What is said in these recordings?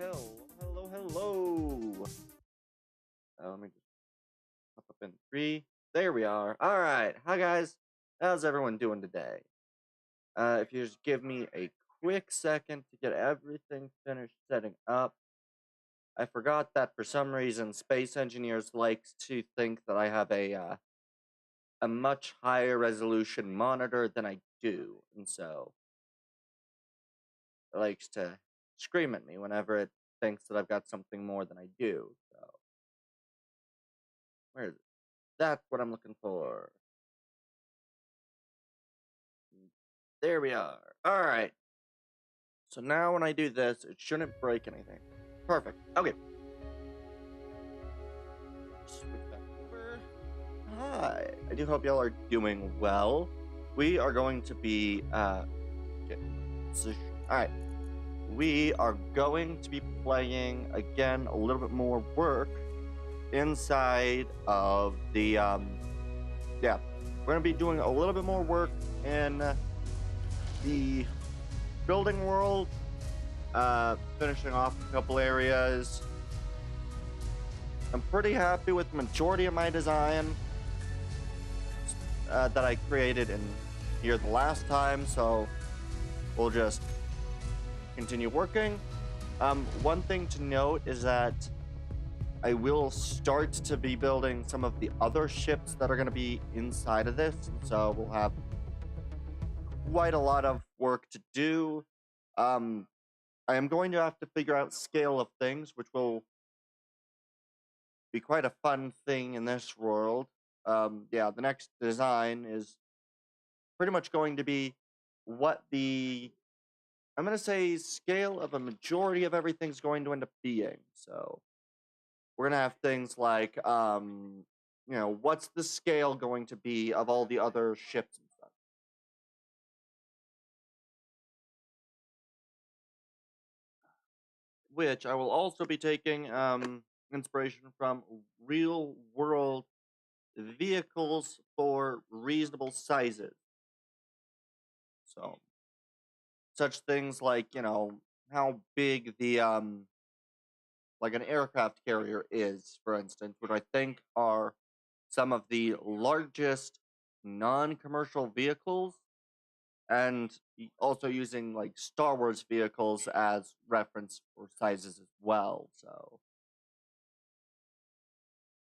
Hello. Let me just pop up in three. There we are. All right. Hi, guys. How's everyone doing today? If you just give me a quick second to get everything finished setting up. I forgot that for some reason, space engineers like to think that I have a much higher resolution monitor than I do, and so it likes to scream at me whenever it thinks that I've got something more than I do. So, where is it? That's what I'm looking for. There we are. All right. So now when I do this, it shouldn't break anything. Perfect. Okay. Switch back over. Hi. I do hope y'all are doing well. We are going to be okay. All right. We are going to be playing again a little bit more work inside of the yeah. We're gonna be doing a little bit more work in the building world, finishing off a couple areas. I'm pretty happy with the majority of my design that I created in here the last time, so we'll just continue working. One thing to note is that I will start to be building some of the other ships that are going to be inside of this, so we'll have quite a lot of work to do. I am going to have to figure out scale of things, which will be quite a fun thing in this world. Yeah, the next design is pretty much going to be what I'm going to say scale of a majority of everything's going to end up being. So we're going to have things like, what's the scale going to be of all the other ships and stuff. Which I will also be taking inspiration from real world vehicles for reasonable sizes. So such things like, how big the like an aircraft carrier is, for instance, which I think are some of the largest non-commercial vehicles, and also using like Star Wars vehicles as reference for sizes as well. So,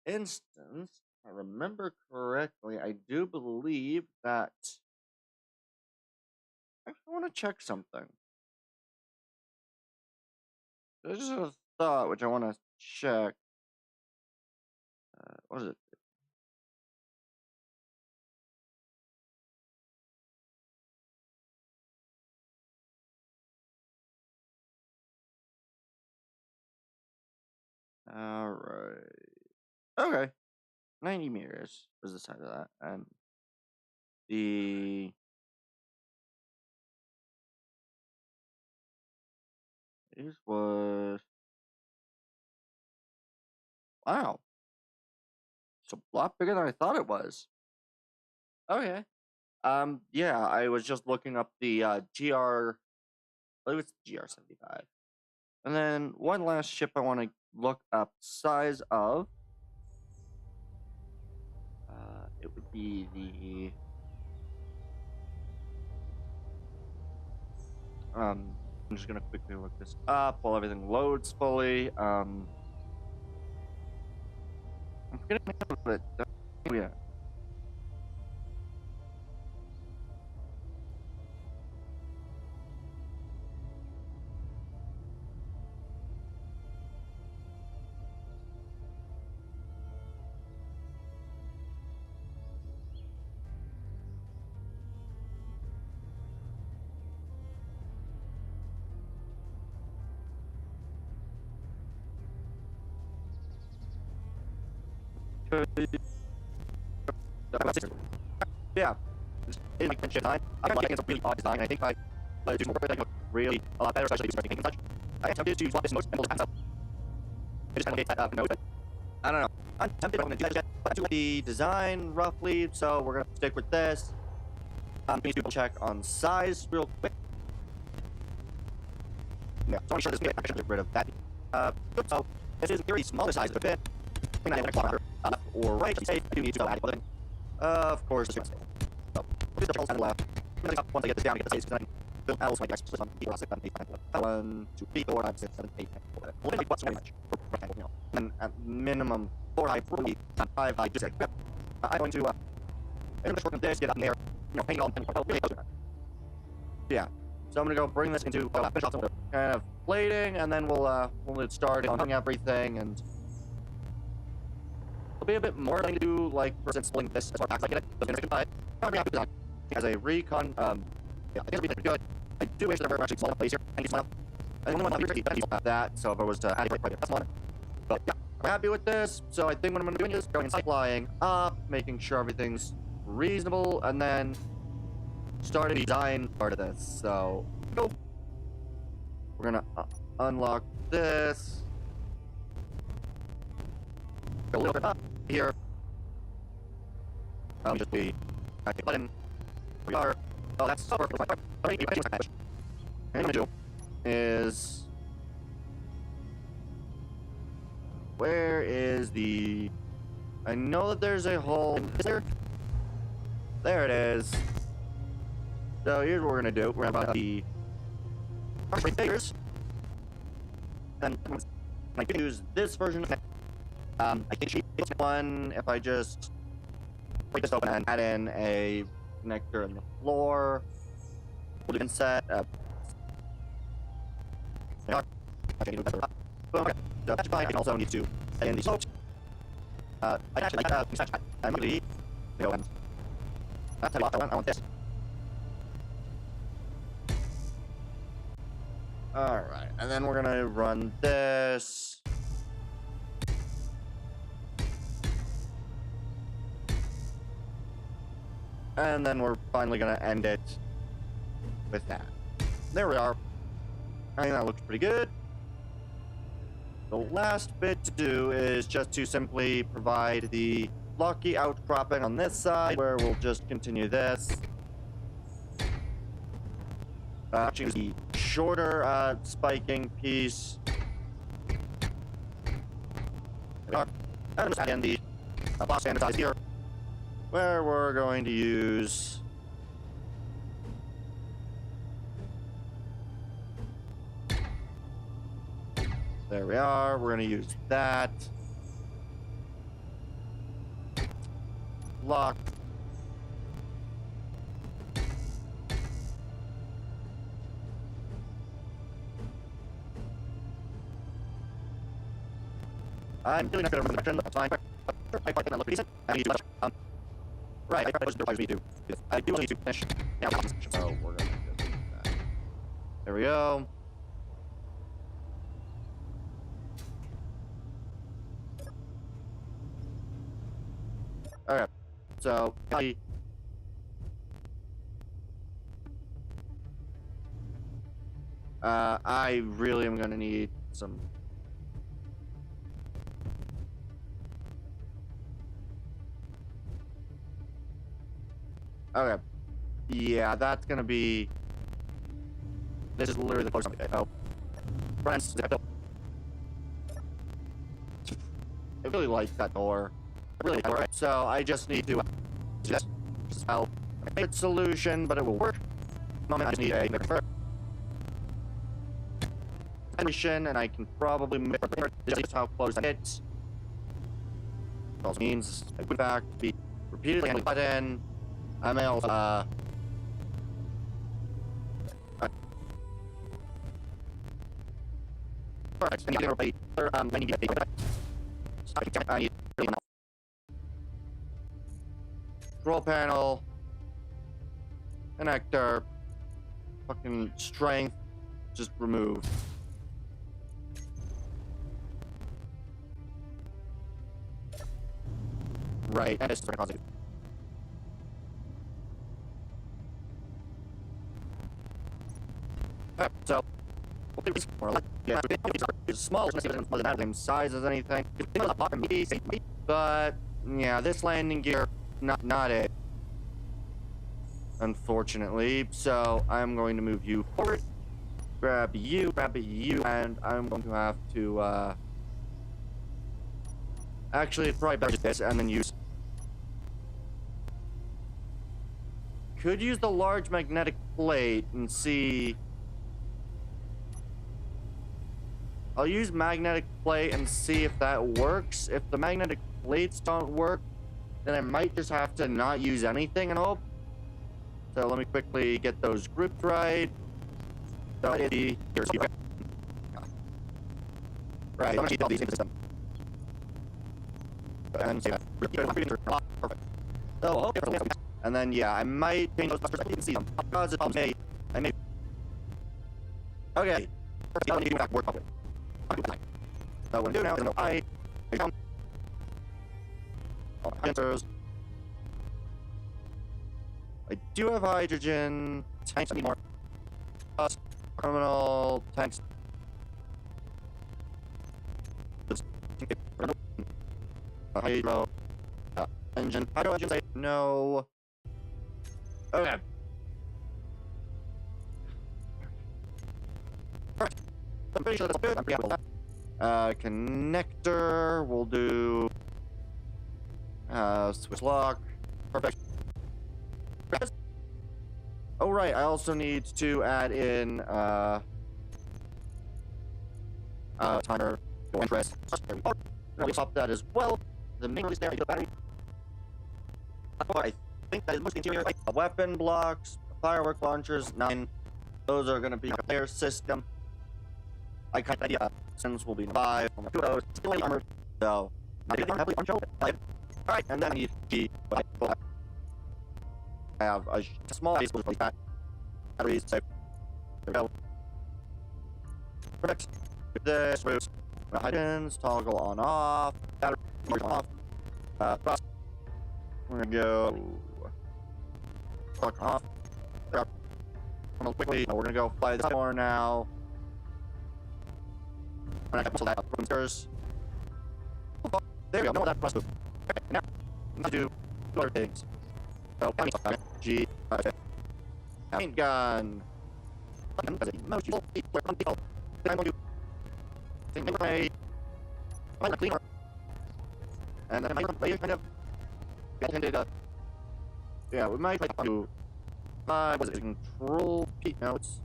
instance, if I remember correctly, I do believe that I want to check something. There's just a thought which I want to check. What is it? All right. Okay. 90 meters was the side of that, and this was wow. It's a lot bigger than I thought it was. Okay. Yeah, I was just looking up the GR. I believe it's GR-75. And then one last ship I want to look up size of. It would be the I'm just gonna quickly look this up while everything loads fully. I'm forgetting the name of it. Oh, yeah. Yeah. In my design, I like it's a really odd design. I think I let it do more work, it look really a lot better, especially using everything and such. I am tempted to swap this most and we'll just pass out. I just kind of get that node, but I don't know. I'm tempted, but I'm going to do that yet. But I do like the design roughly, so we're going to stick with this. Let me double check on size real quick. Yeah, so I'm sure this is actually get rid of that. So this is very small size of fit. Left or right, say I do need to go add clothing. Of course, this is so just the and left. Once I get this down, I get the size because I else might actually on 1, 2, 3, 4, 5, 6, 7, 8, 9, 10. What's so much? And at minimum 4, 5, I just say, I'm going to shorten this, get up in there, paint it all, really close. Yeah. So I'm gonna go bring this into finish off some kind of plating, and then we'll get started on everything, and there'll be a bit more thing to do, like for instance, splitting this as far as I get it. So I'm gonna buy it as a recon. Yeah, I think it'll be good. I do wish there were actually small place here. And small. I don't know what I'm that. So if I was to add it right, that's one. But yeah, I'm happy with this. So I think what I'm gonna do is going inside, flying up, making sure everything's reasonable, and then start a design part of this. So go. We're gonna unlock this. Go a little bit up here. Let me just be active button. We are. Oh, that's so perfect. And what I'm gonna do is, where is the? I know that there's a hole. Is there? There it is. So here's what we're gonna do. We're gonna buy the figures, and I can use this version. I think it's one if I just break this open and add in a connector in the floor. We'll do set. Okay. So I can also need to add in the slopes. I actually like I'm going to go and that's a lot. I want this. Alright, and then we're gonna run this. And then we're finally gonna end it with that. There we are. I think that looks pretty good. The last bit to do is just to simply provide the blocky outcropping on this side, where we'll just continue this. Choose the shorter spiking piece. And just add in the block standard size here, where we're going to use there we are. We're going to use that block. I'm really not going to remember the direction, but that's fine. I thought that looked decent. I need to right, I probably requires me to. I do need to finish. Yeah, so we're going to do that. There we go. Alright, so I really am going to need some. Okay. Yeah, that's gonna be. This is literally the closest I'm gonna get. Oh. Friends, I really like that door. I really like it. So I just need to just spell a solution, but it will work. Moment, I just need a mission, and I can probably make just how close that hits. It also means I put back be repeatedly and button. I may also alright, I need to repeat. I need to get I need control panel, connector, fucking strength, just remove. Right, and it's positive. So, more or less, yeah, it's small, it's not the same size as anything. But yeah, this landing gear, not it. Unfortunately, so I'm going to move you forward. grab you, and I'm going to have to, actually, it's probably better to this, and then use... Could use the large magnetic plate and see... I'll use magnetic plate and see if that works. If the magnetic plates don't work, then I might just have to not use anything and hope. So let me quickly get those grouped right. So right. I'm gonna keep all these in the system. And see that. Perfect. So okay. And then yeah, I might change those clusters. I didn't see them because I may. Okay. First, I need to do that work properly. So what I'm doing now is I count all my answers. I do have hydrogen tanks. I need more. Plus terminal tanks. Hydro engine. Hydro engine. Say no. Okay. Alright. I'm pretty sure that's good. I'm pretty happy with that. Connector, we'll do switch lock. Perfect. Oh right, I also need to add in timer interest. We'll stop that as well. The main release there, I do a battery. I think that is most interior. Weapon blocks, firework launchers, 9. Those are gonna be a player system. I kind of idea since we'll be 5 on the 2 of those, still armored, so not even heavily on show. Alright, and then I need G. I have a small base with batteries, so there we go. Perfect. This route, hydrons, toggle on off, battery on off, cross. We're gonna go off. Quickly, we're gonna go fly this more now. And I can pull that up from stairs. Oh, there we go. No, that must move. Okay, now I'm gonna do other things. So, G. Main gun. Most useful people. I'm going to think my cleaner. And then I might kind of intended. Yeah, we might do. Was it control P notes?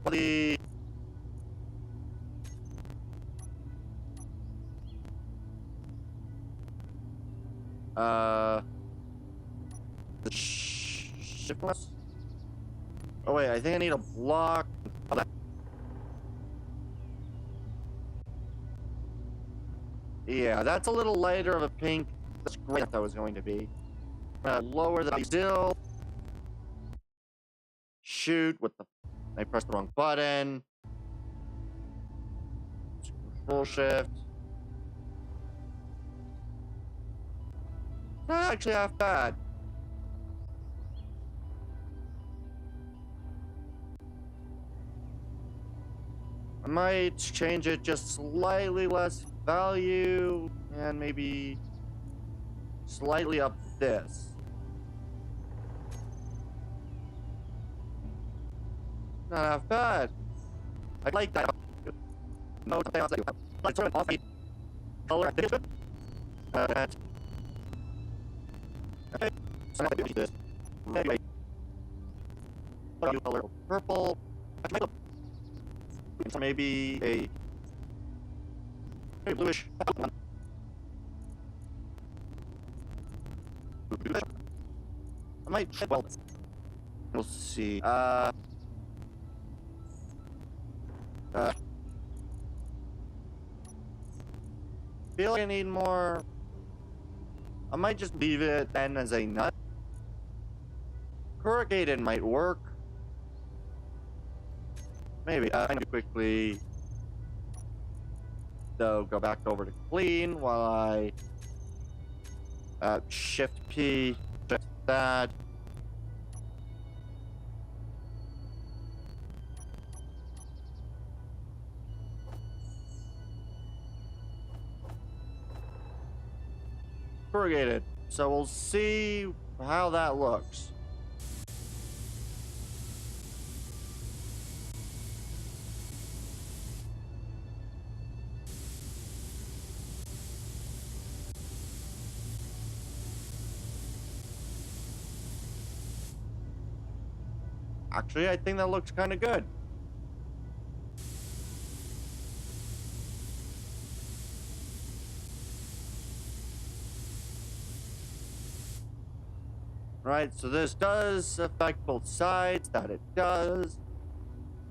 The shift less. Oh wait, I think I need a block. Yeah, that's a little lighter of a pink. That's great. I thought it was going to be. Lower the still. Shoot with the. I pressed the wrong button. Control shift. Not actually half bad. I might change it just slightly less value and maybe slightly up this. Not half bad. I like that. No, let's turn it off. Color addition. Okay. So I do this. Maybe. Color purple. So maybe a bluish. I might well. We'll see. Feel like I need more. I might just leave it then as a nut. Corrugated might work. Maybe. I need to quickly though go back over to clean while I shift P, shift that. Corrugated. So we'll see how that looks. Actually, I think that looks kind of good. Right, so this does affect both sides, that it does.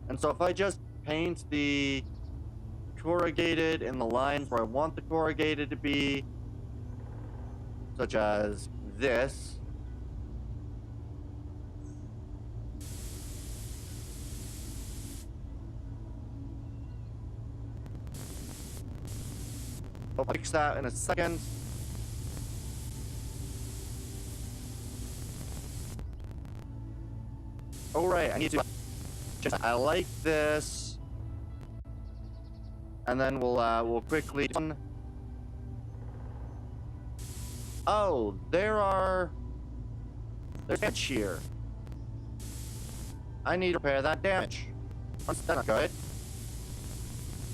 And so if I just paint the corrugated in the lines where I want the corrugated to be, such as this, I'll fix that in a second. Oh right, I need to. I like this, and then we'll quickly. Oh, there's damage here. I need to repair that damage. That's not good.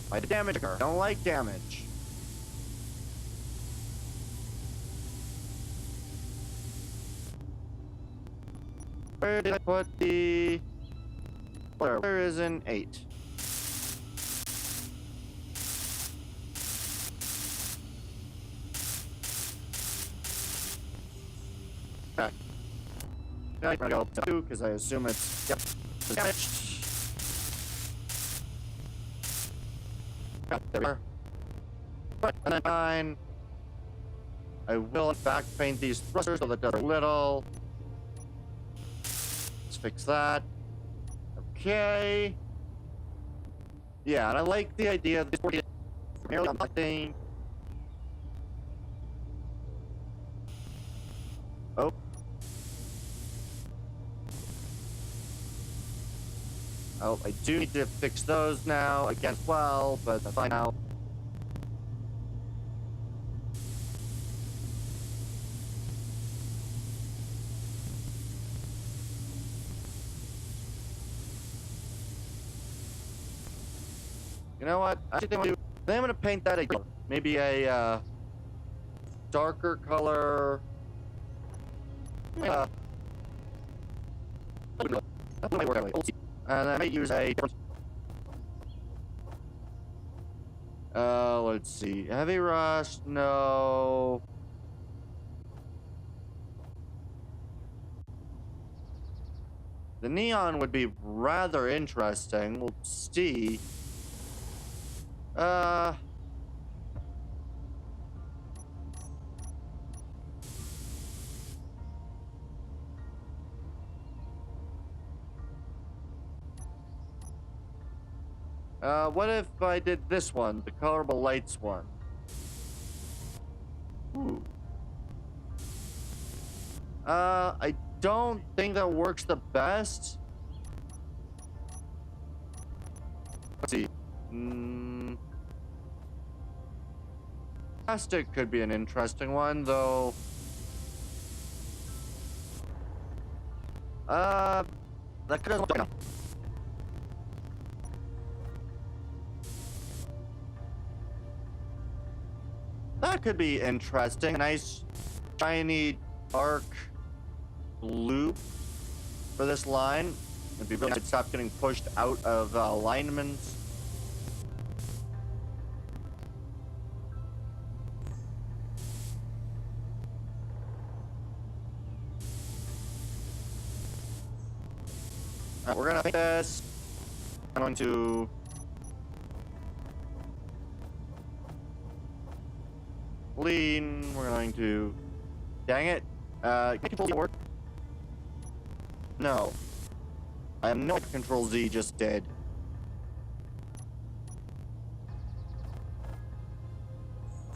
Why the damage occur? Don't like damage. Where did I put the... Where is an 8? Okay. I'm gonna go up to 2, because I assume it's... Yep. It's damaged. Okay, there we are. Right, and then 9. I will in fact paint these thrusters so that does a little... Fix that. Okay. Yeah, and I like the idea of this nothing. Oh. Oh, I do need to fix those now again as well, but that's fine now. You know what? I think I'm gonna paint that again. Maybe a darker color. And I might use a. Let's see. Heavy rust. No. The neon would be rather interesting. We'll see. What if I did this one, the colorable lights one? Ooh. I don't think that works the best. Let's see. Plastic could be an interesting one, though. That could have. That could be interesting. A nice, shiny, dark blue for this line. It'd be really nice to stop getting pushed out of alignments. We're gonna make this. I'm going to lean. We're going to. Dang it. Can Control Z work? No. I have no Control Z just did.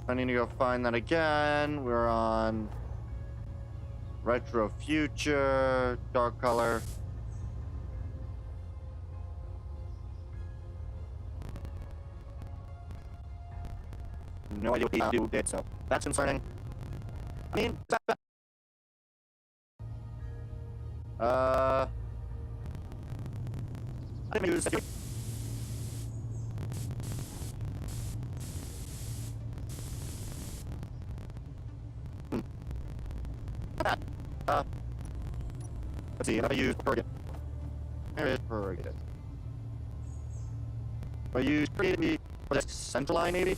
I need to go find that again. We're on Retro Future, dark color. No idea what he did, so that's concerning. I mean, I didn't use it. Let's see, if I use target. There is corrugated. But you created me for this central line, maybe?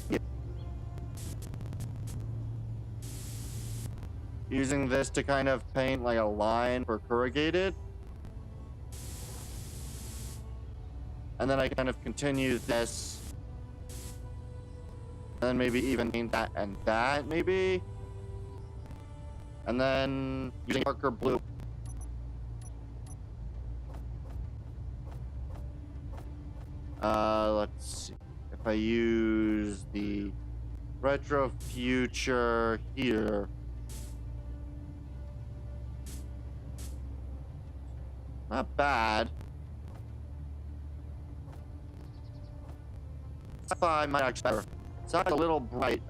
Yeah. Using this to kind of paint like a line for corrugated. And then I kind of continue this. And then maybe even paint that and that, maybe? And then using darker blue. Let's see. If I use the retro future here. Not bad. Sci-fi might actually better. Sci-fi's a little bright.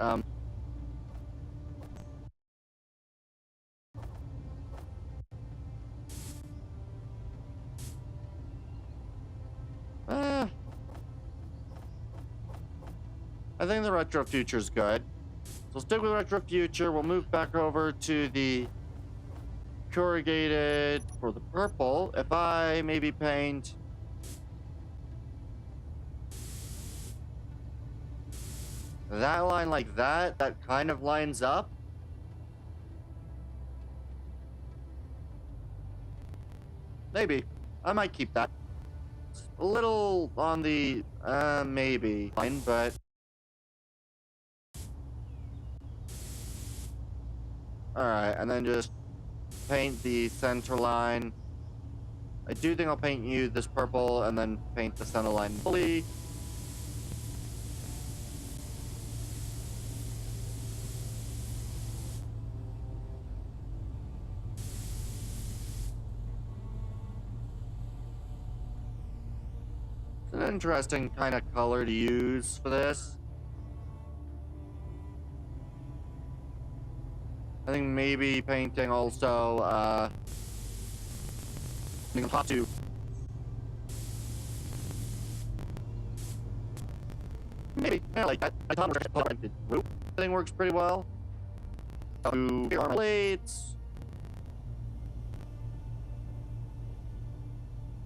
I think the retro future is good. So stick with retro future. We'll move back over to the corrugated for the purple. If I maybe paint that line like that, that kind of lines up. Maybe. I might keep that. It's a little on the maybe line, but alright, and then just paint the center line. I do think I'll paint you this purple and then paint the center line fully. It's an interesting kind of color to use for this. I think maybe painting also, the top two. Maybe, yeah, like that. I thought it was I think works pretty well. Two armor plates.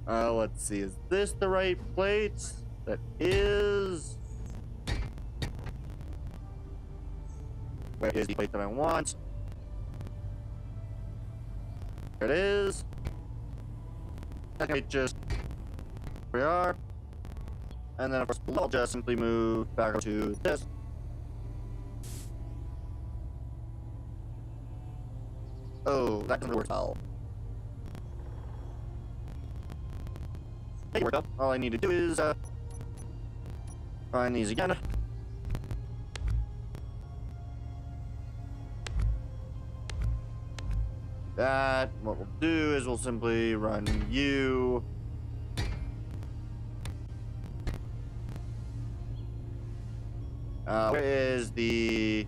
Let's see, is this the right plate? That is. Where is the plate that I want? There it is. Okay, just we are. And then of course we'll just simply move back to this. Oh, that doesn't work well. There we go. All I need to do is find these again. That, what we'll do is we'll simply run U. Where is the...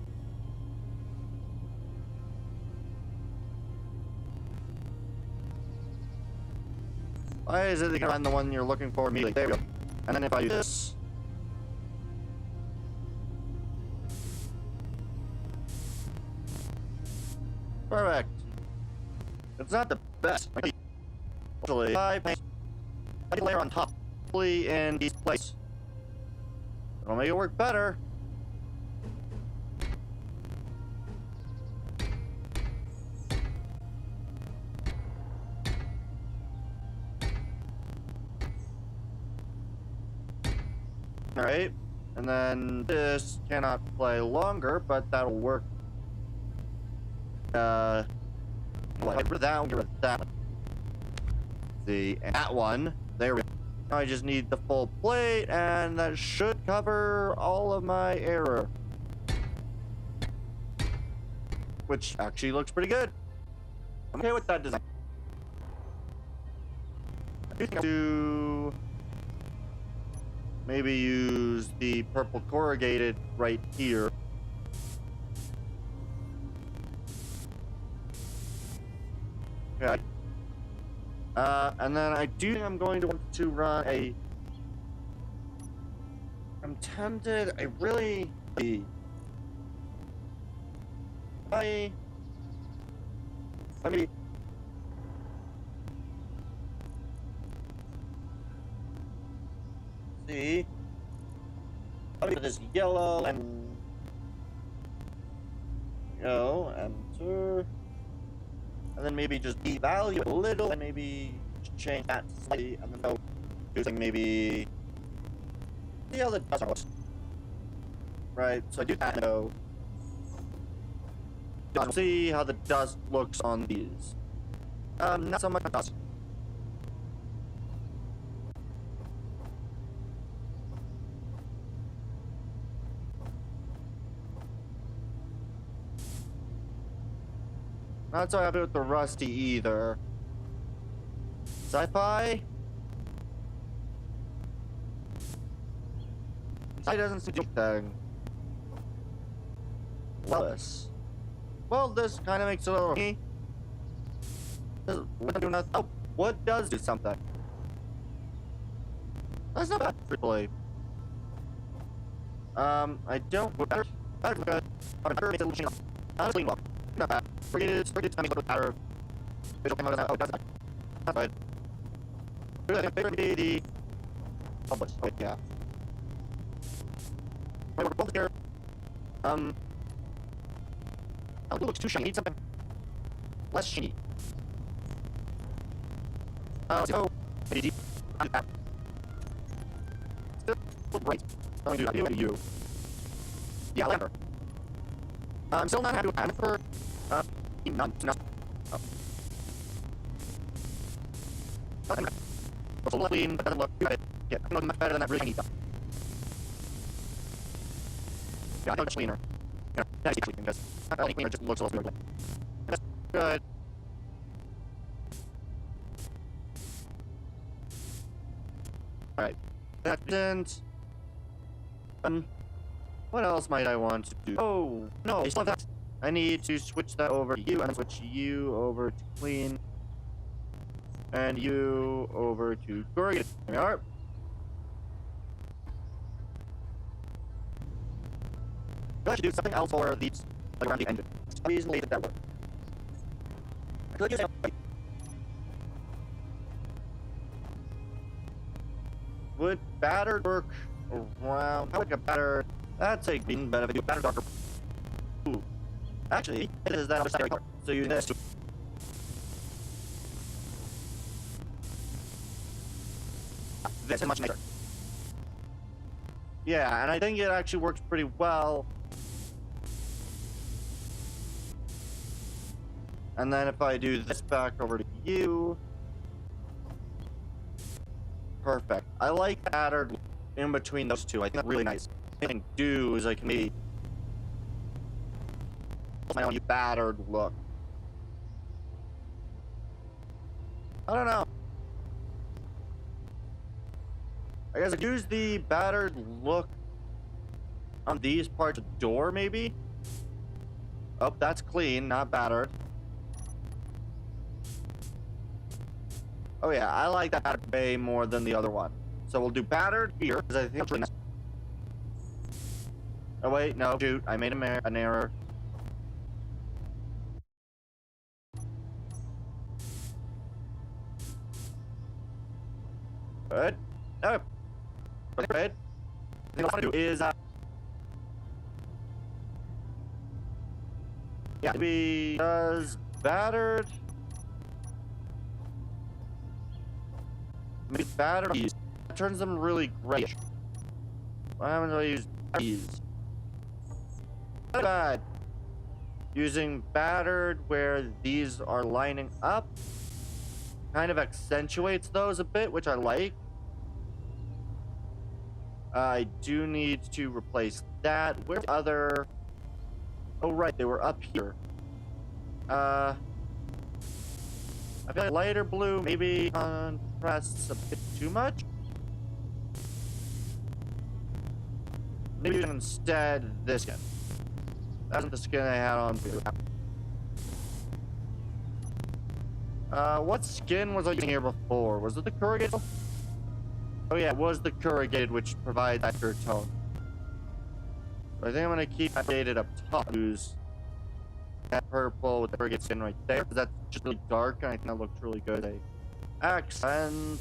Why is it gonna find the one you're looking for immediately? There we go. And then if I do this... Perfect. It's not the best. Actually, I paint a layer on top, in these places. It'll make it work better. All right, and then this cannot play longer, but that'll work. Well, get rid of that one, get rid of that one. See, and that one, there we go. Now I just need the full plate, and that should cover all of my error. Which actually looks pretty good. I'm okay with that design. I do think I'll do... maybe use the purple corrugated right here. Okay. And then I do think I'm going to want to run a... I'm tempted, I really... Let me. See. Let me put this yellow and. Go, enter. And then maybe just devalue it a little, and maybe change that slightly, and then go do something maybe. See how the dust looks. Right, so I do that and go. See how the dust looks on these. Not so much dust. Not so happy with the rusty either. Sci-fi? Sci doesn't seem to do anything. Lewis. Well, this kind of makes it a little. Oh, what does do something? That's not bad, really. I don't. Better good. Better makes it a little change. Honestly, well, not bad. Forget time a little better. Visual camera doesn't. Oh, it doesn't. Not bad. Favorite the publish. Oh, yeah. Wait, we're both here. Oh, it looks too shiny. Need something less shiny. So, maybe that. Still bright. I'm gonna do you. Yeah, Lamper. I'm still not happy with Lamper. None. No. Oh. Nothing. Looks a little clean, but doesn't look good. Yeah, I know much better than that really shiny stuff. Yeah, I think it's cleaner. Yeah, that's clean because not really cleaner, just looks a little good. That's good. Alright. That didn't. What else might I want to do? Oh, no, I still have that. I need to switch that over to you, and switch you over to clean. And you over to corrugated. There we are. I should do something else for these, like around the engine. Reasonably that work. I could use it. Would battered work around? How would a battered? That's a green, but if I do battered darker. Ooh. Actually, it is that other side color. So using this. This is much nicer. Yeah, and I think it actually works pretty well. And then if I do this back over to you. Perfect. I like the battered in between those two. I think that's really nice. What I can do is I can maybe my own battered look. I don't know. I guess I could use the battered look on these parts of the door, maybe? Oh, that's clean, not battered. Oh yeah, I like that battered way more than the other one. So we'll do battered here, because I think it's really nice. Oh wait, no, shoot, I made an error. Good. Oh. Good. The thing I want to do is, yeah, maybe does battered. Maybe battered. That turns them really grayish. Why haven't I used these? Not bad. Using battered where these are lining up kind of accentuates those a bit, which I like. I do need to replace that. Where's the other? Oh right, they were up here. I feel like lighter blue maybe contrasts a bit too much. Maybe instead this skin. That's the skin I had on blue. What skin was I using here before? Was it the corrugated? Oh yeah, it was the corrugated, which provides that pure tone. So I think I'm gonna keep that dated up top. Use that purple with the frigate skin right there. That's just really dark, and I think that looks really good. A accent.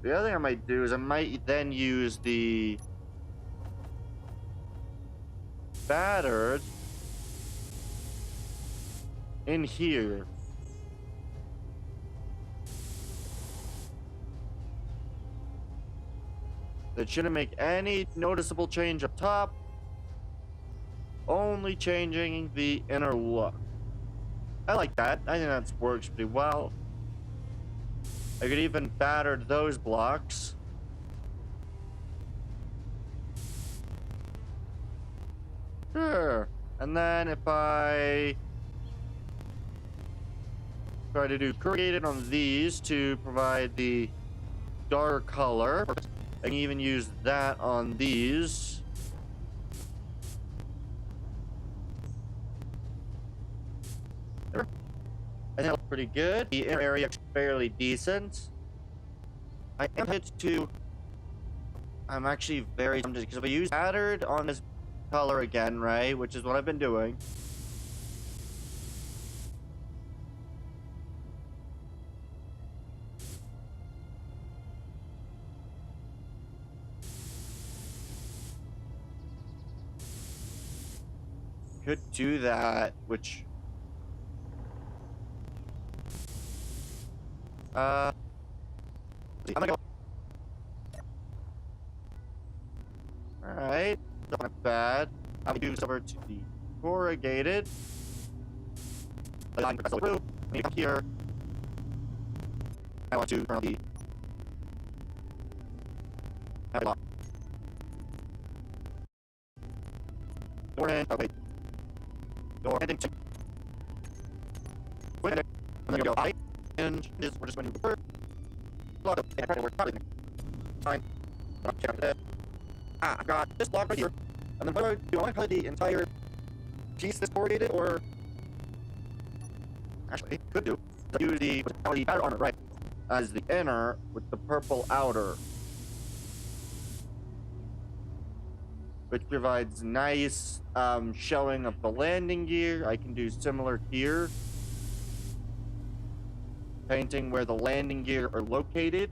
The other thing I might do is I might then use the battered in here. That shouldn't make any noticeable change up top. Only changing the inner look. I like that. I think that works pretty well. I could even batter those blocks. Sure. And then if I try to do corrugated on these to provide the darker color, I can even use that on these. I think that looks pretty good. The inner area is fairly decent. I am hit to. I'm actually very tempted because if I use battered on this color again, right, which is what I've been doing. Could do that, which I'm gonna go. Alright, not bad. I'll do this over to the corrugated. Line press through. Come here. I want to turn on the lock. Door in. Oh wait. Door ending to. Wait a minute. And then you go I. And this we're just going to refer. Lock up. And we're probably fine. Check it. Ah, I've got this block right here. And then what do I do? I want to cut the entire piece that's corrugated, or actually could do. Use the batter armor, right? As the inner with the purple outer. Which provides nice showing of the landing gear. I can do similar here. Painting where the landing gear are located.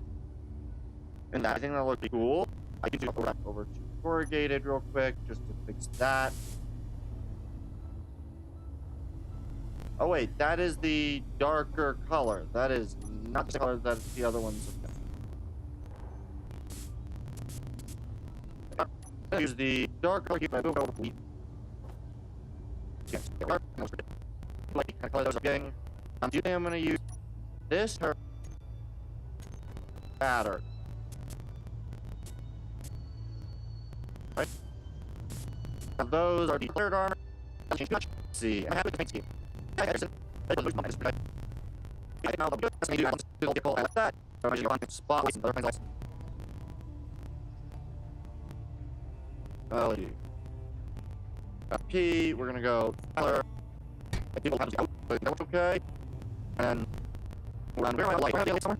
And I think that'll look cool. I can go back over to corrugated real quick just to fix that. Oh wait, that is the darker color. That is not the color that the other ones have got. Use the dark color here. Like color those are getting. Do you think I'm gonna use this or batter? Right. Now those are the third armor. Let's see. I'm happy with the paint scheme. I lose my minus. I know the best thing to do is to get like that. I'm going to go on spotlights and other kinds of lights. LED. P, we're gonna go color. I think we'll have to go, but that looks okay. And where am I light? Where are the lights somewhere?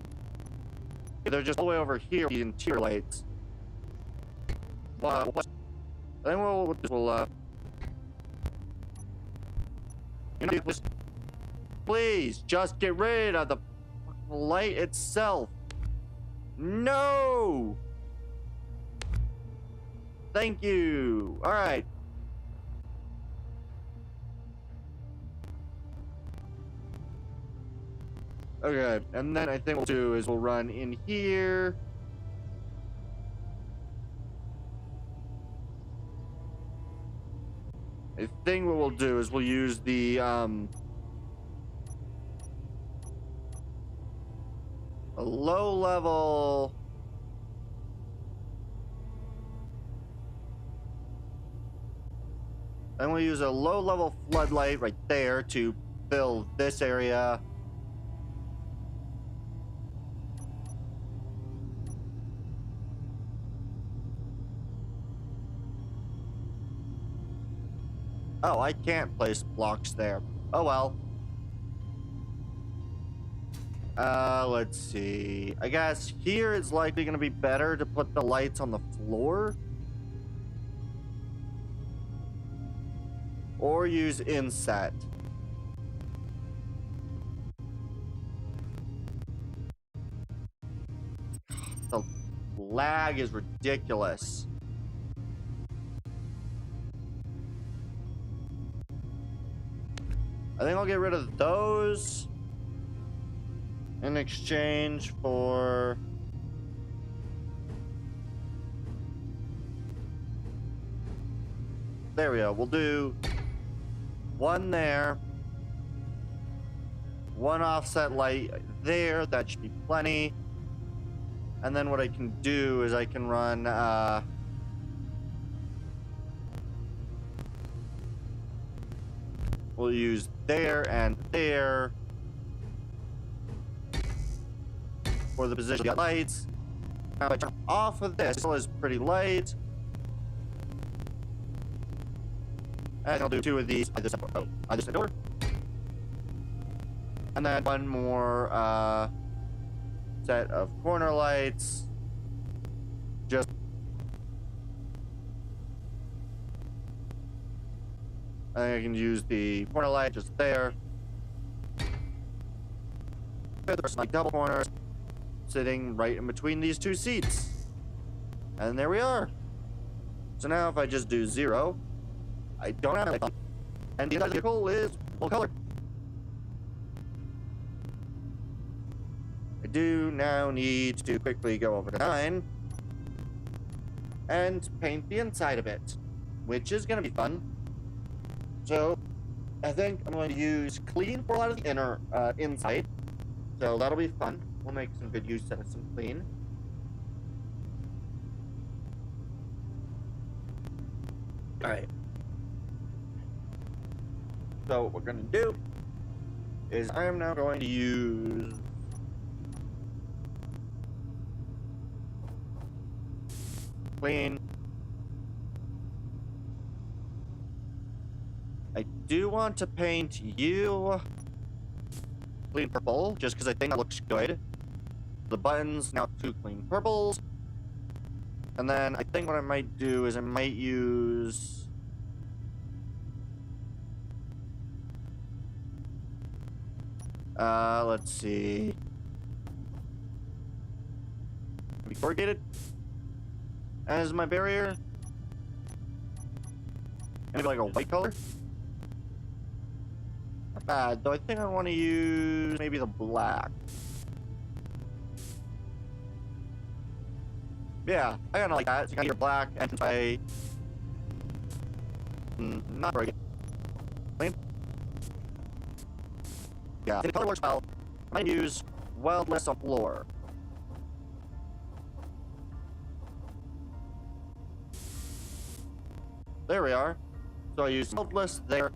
They're just all the way over here, the interior lights. Well, then we'll you know, please just get rid of the light itself. No. Thank you. All right. Okay, and then I think what we'll do is we'll run in here. I think what we'll do is we'll use the a low level. And we'll use a low level floodlight right there to fill this area. Oh, I can't place blocks there. Oh well. Let's see. I guess here it's likely going to be better to put the lights on the floor. or use inset. The lag is ridiculous. I think I'll get rid of those in exchange for there we go. We'll do one there, one offset light there. That should be plenty. And then what I can do is I can run we'll use there and there for the position of the lights. Now if I turn off of this, it still is pretty light. And I'll do two of these either side door. And then one more set of corner lights. Just I think I can use the corner light just there. There's like double corners sitting right in between these two seats. And there we are. So now if I just do 0, I don't have it. And the vehicle is full color. I do now need to quickly go over to 9 and paint the inside of it, which is going to be fun. So I think I'm going to use clean for a lot of the inner inside. So that'll be fun. We'll make some good use of some clean. All right. So what we're going to do is I am now going to use clean. I do want to paint you clean purple, just because I think that looks good. The buttons, now 2 clean purples. And then I think what I might do is I might use let's see. Maybe corrugated as my barrier. Maybe like a white color. Not bad, though I think I want to use maybe the black. Yeah, I kind of like that. So you got your black and I not very good. Clean. Yeah, the color works well. I might use wildless on floor. There we are. So I use wildless there.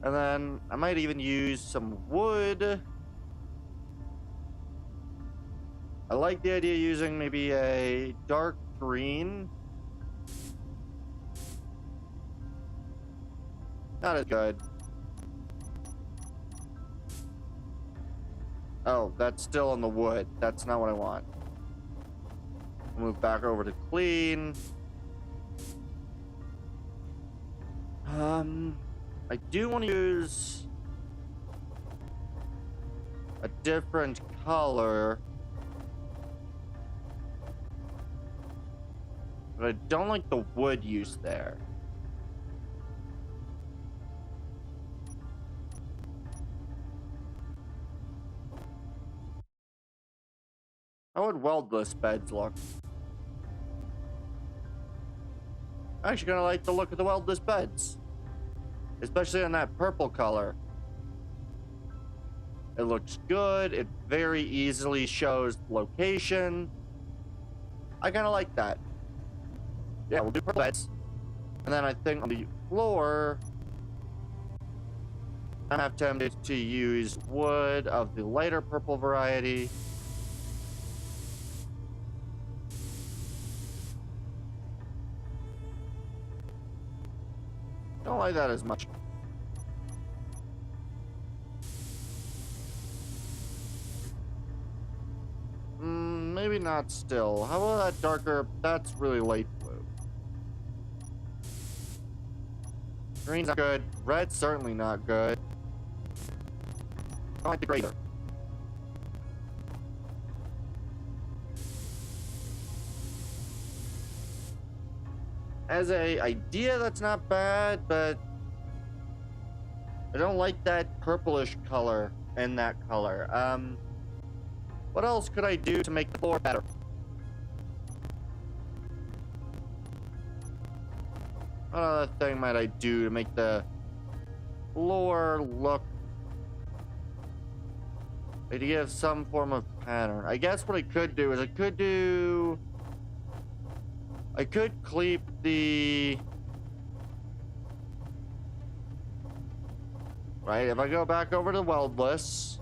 And then I might even use some wood. I like the idea of using maybe a dark green. Not as good. Oh, that's still on the wood. That's not what I want. Move back over to clean. I do want to use a different color. But I don't like the wood use there. How would weldless beds look? I actually kind of like the look of the weldless beds. Especially in that purple color. It looks good. It very easily shows location. I kind of like that. Yeah, we'll do purple beds. And then I think on the floor, I'm half tempted to use wood of the lighter purple variety. Don't like that as much. Maybe not still. How about that darker? That's really light blue. Green's not good. Red's certainly not good. I don't like the gray either. As a idea, that's not bad, but I don't like that purplish color in that color. What else could I do to make the floor better? What other thing might I do to make the floor look like to give some form of pattern? I guess what I could do is I could clip the right. If I go back over to weldless,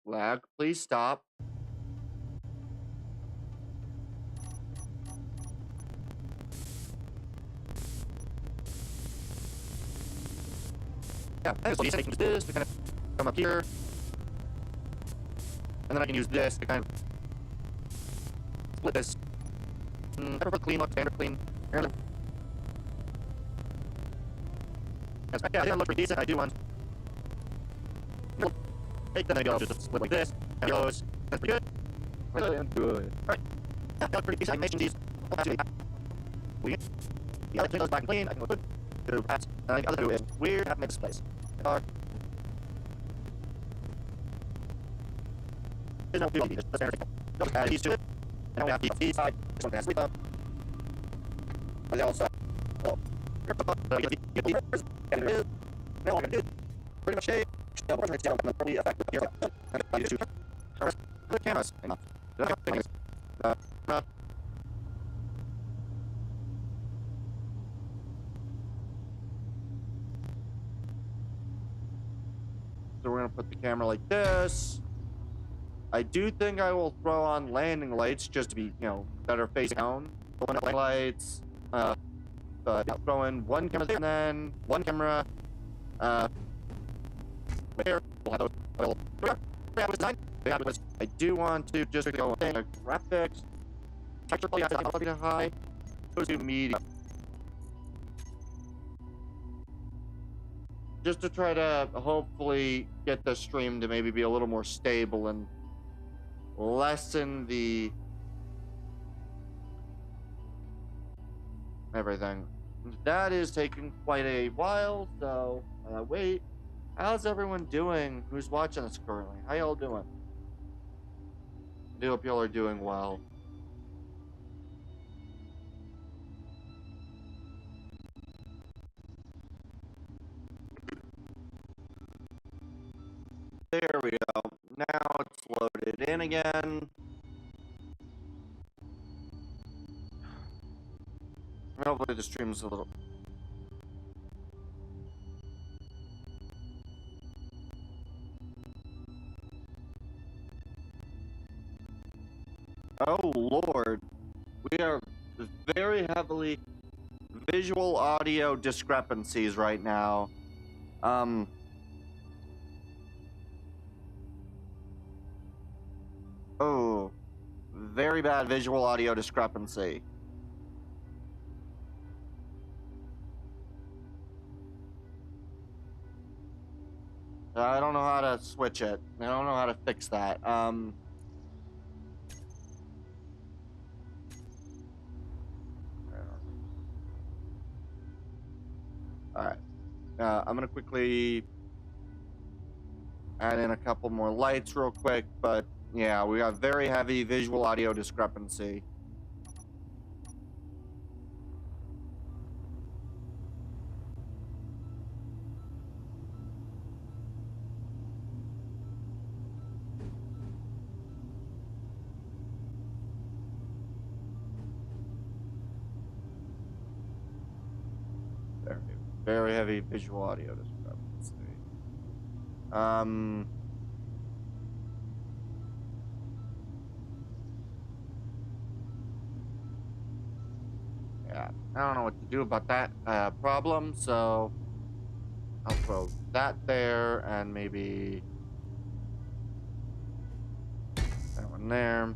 lag, please stop. Yeah, I can use this to kind of come up here, and then I can use this to kind of split this. I prefer clean look, standard clean. Yes, yeah, I think it looks pretty decent. I do want. Then maybe I'll just split like this. And it goes. That's pretty good. Really good. Alright. Yeah, that looks pretty decent. I can make these. The other thing goes black and clean. I can go to perhaps. And the other two is weird. I have to make this place. There's no blue on these. Just standard thing. Just add these to it. And we have these side. This one has sleep up. And they also. Oh. Get these. And it is. Now all I'm going to do. Pretty much shape. The effect here. I need to the cameras. Hang on. So we're gonna put the camera like this. I do think I will throw on landing lights just to be, you know, better facing down. Landing lights. But yeah, throw in one camera there and then one camera. Where we'll have those design. I do want to just go graphics, texture quality, I to high, goes to medium. Just to try to hopefully get the stream to maybe be a little more stable and lessen the everything. That is taking quite a while, so wait. How's everyone doing who's watching this currently? How y'all doing? I do hope y'all are doing well. There we go. Now it's loaded in again. Hopefully the stream's a little... Oh Lord, we are very heavily visual audio discrepancies right now. Oh, very bad visual audio discrepancy. I don't know how to switch it. I don't know how to fix that. Alright. I'm gonna quickly add in a couple more lights real quick, but yeah, we got very heavy visual audio discrepancy. Very heavy visual audio discrepancy. Yeah, I don't know what to do about that problem, so I'll throw that there and maybe that one there.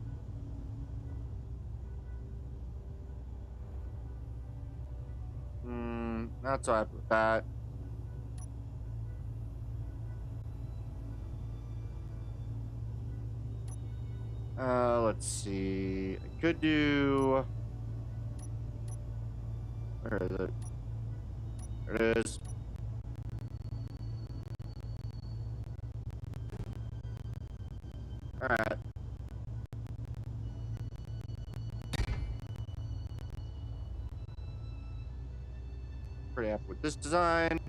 Not so happy with that. Let's see. I could do. Where is it? There it is. Alright. Pretty happy with this design.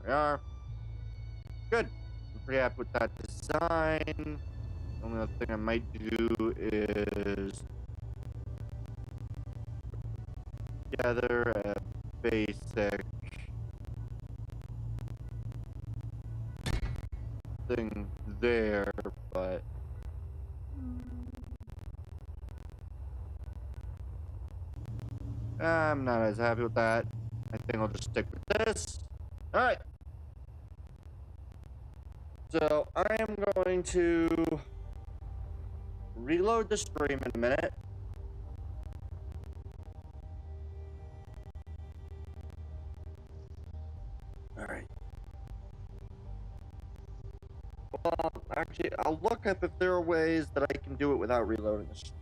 There we are. Good. I'm pretty happy with that design. The only other thing I might do is gather a basic thing there, but I'm not as happy with that. I think I'll just stick with this. Alright. So I am going to reload the stream in a minute. Alright. Well, actually, I'll look up if there are ways that I can do it without reloading the stream.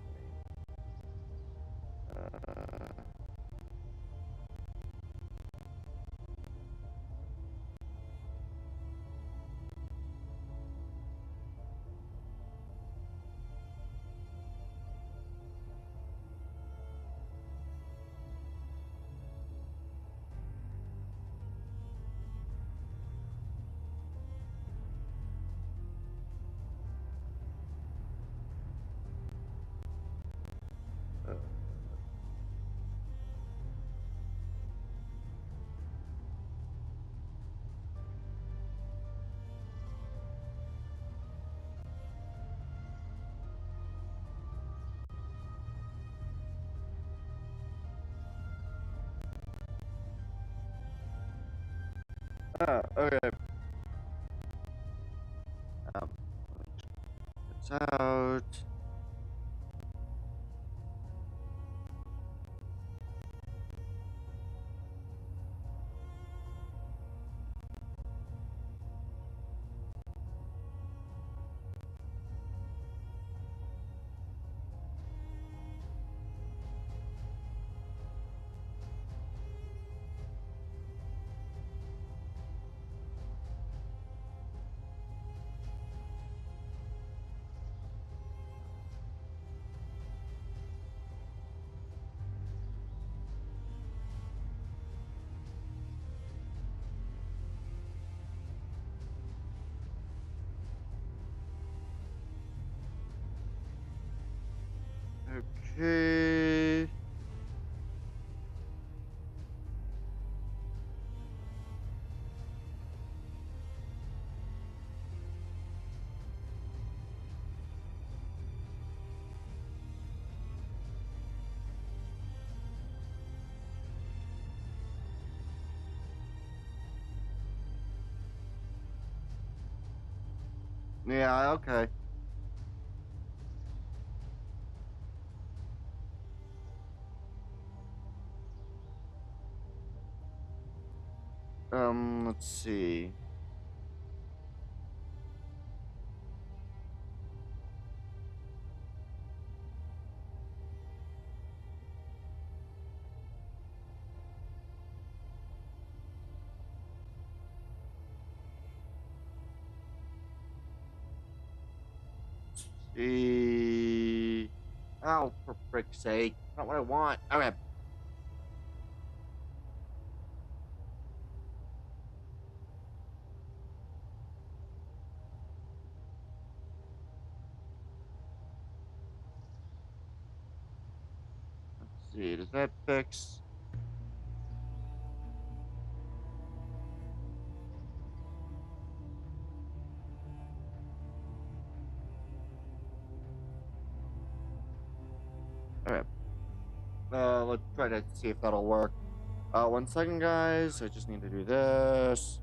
Okay. It's out. Okay. Yeah, okay. Let's see. See. Oh, for frick's sake. Not what I want. Okay. Let's see. Does that fix? Okay. Let's try to see if that'll work. 1 second, guys. I just need to do this.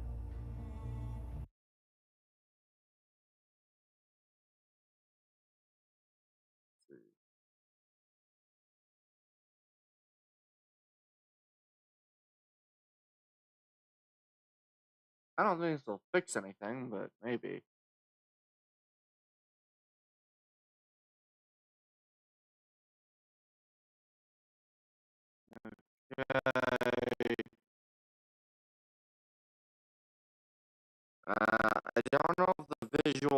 I don't think this will fix anything, but maybe. Okay. I don't know if the visual